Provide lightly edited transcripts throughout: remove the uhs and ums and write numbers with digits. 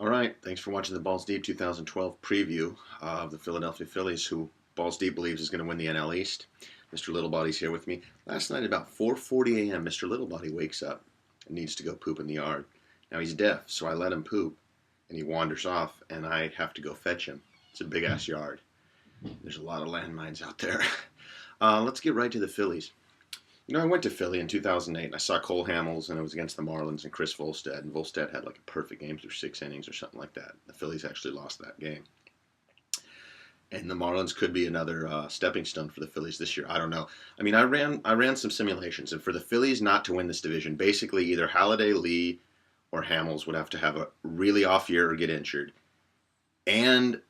All right, thanks for watching the Balls Deep 2012 preview of the Philadelphia Phillies, who Balls Deep believes is going to win the NL East. Mr. Littlebody's here with me. Last night at about 4:40 a.m., Mr. Littlebody wakes up and needs to go poop in the yard. Now he's deaf, so I let him poop, and he wanders off, and I have to go fetch him. It's a big-ass yard. There's a lot of landmines out there. Let's get right to the Phillies. I went to Philly in 2008, and I saw Cole Hamels, and it was against the Marlins and Chris Volstad, and Volstad had like a perfect game through 6 innings or something like that. The Phillies actually lost that game. And the Marlins could be another stepping stone for the Phillies this year. I don't know. I mean, I ran some simulations, and for the Phillies not to win this division, basically either Halladay, Lee, or Hamels would have to have a really off year or get injured, and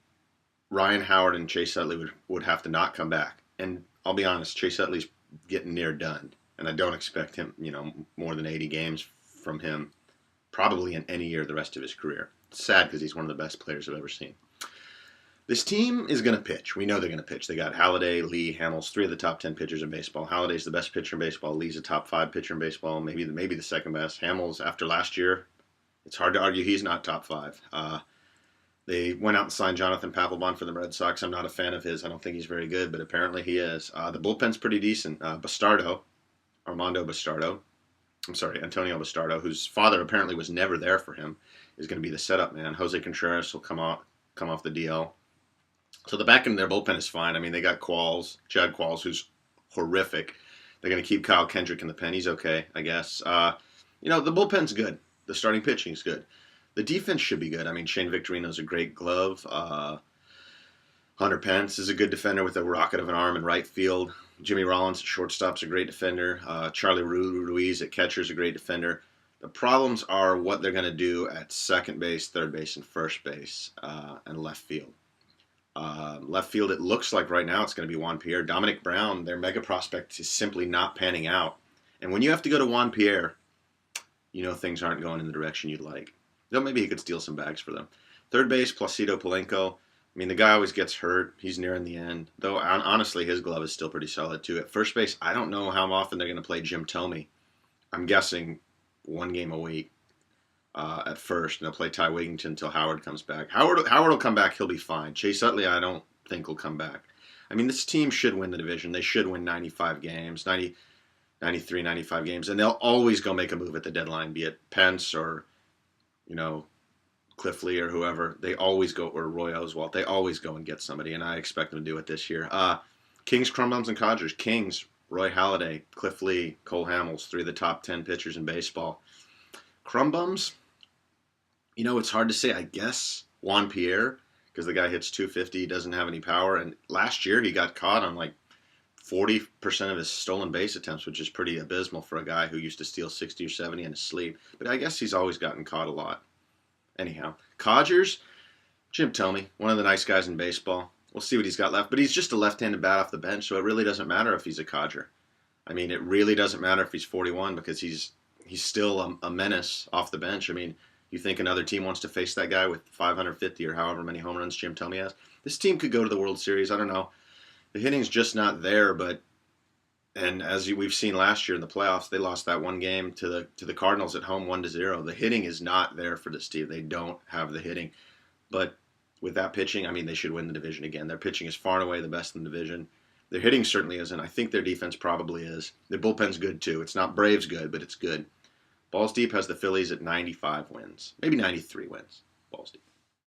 Ryan Howard and Chase Utley would have to not come back. And I'll be honest, Chase Utley's getting near done, and I don't expect him, more than 80 games from him, probably in any year the rest of his career. It's sad because he's one of the best players I've ever seen. This team is going to pitch. We know they're going to pitch. They got Halladay, Lee, Hamels, three of the top 10 pitchers in baseball. Halladay's the best pitcher in baseball. Lee's a top 5 pitcher in baseball, maybe the second best. Hamels, after last year, it's hard to argue he's not top 5. They went out and signed Jonathan Papelbon for the Red Sox. I'm not a fan of his. I don't think he's very good, but apparently he is. The bullpen's pretty decent. Antonio Bastardo, whose father apparently was never there for him, is going to be the setup man. Jose Contreras will come off the DL. So the back end of their bullpen is fine. I mean, they got Chad Qualls, who's horrific. They're going to keep Kyle Kendrick in the pen. He's okay, I guess. The bullpen's good. The starting pitching's good. The defense should be good. I mean, Shane Victorino's a great glove. Hunter Pence is a good defender with a rocket of an arm in right field. Jimmy Rollins at shortstop's a great defender. Charlie Ruiz at catcher's a great defender. The problems are what they're going to do at second base, third base, and first base, and left field. Left field, it looks like right now it's going to be Juan Pierre. Dominic Brown, their mega prospect, is simply not panning out. And when you have to go to Juan Pierre, things aren't going in the direction you'd like. Though maybe he could steal some bags for them. Third base, Placido Polanco. I mean, the guy always gets hurt. He's nearing the end. Though, honestly, his glove is still pretty solid, too. At first base, I don't know how often they're going to play Jim Thome. I'm guessing 1 game a week at first. And they'll play Ty Wigginton until Howard comes back. Howard will come back. He'll be fine. Chase Utley, I don't think will come back. I mean, this team should win the division. They should win 95 games, 93, 95 games. And they'll always go make a move at the deadline, be it Pence or Cliff Lee or whoever. They always go, or Roy Oswalt, they always go and get somebody, and I expect them to do it this year. Kings, Crumbums, and Codgers. Kings, Roy Halladay, Cliff Lee, Cole Hamels, 3 of the top 10 pitchers in baseball. Crumbums, it's hard to say. I guess Juan Pierre, because the guy hits 250, he doesn't have any power, and last year he got caught on like 40% of his stolen base attempts, which is pretty abysmal for a guy who used to steal 60 or 70 in his sleep. But I guess he's always gotten caught a lot. Anyhow, Codgers, Jim Thome, one of the nice guys in baseball. We'll see what he's got left. But he's just a left-handed bat off the bench, so it really doesn't matter if he's a codger. I mean, it really doesn't matter if he's 41 because he's still a menace off the bench. I mean, you think another team wants to face that guy with 550 or however many home runs Jim Thome has? This team could go to the World Series. I don't know. The hitting's just not there, and as we've seen last year in the playoffs, they lost that one game to the Cardinals at home 1-0. The hitting is not there for this team. They don't have the hitting. But with that pitching, I mean, they should win the division again. Their pitching is far and away the best in the division. Their hitting certainly isn't. I think their defense probably is. Their bullpen's good, too. It's not Braves good, but it's good. Balls Deep has the Phillies at 95 wins. Maybe 93 wins. Balls Deep.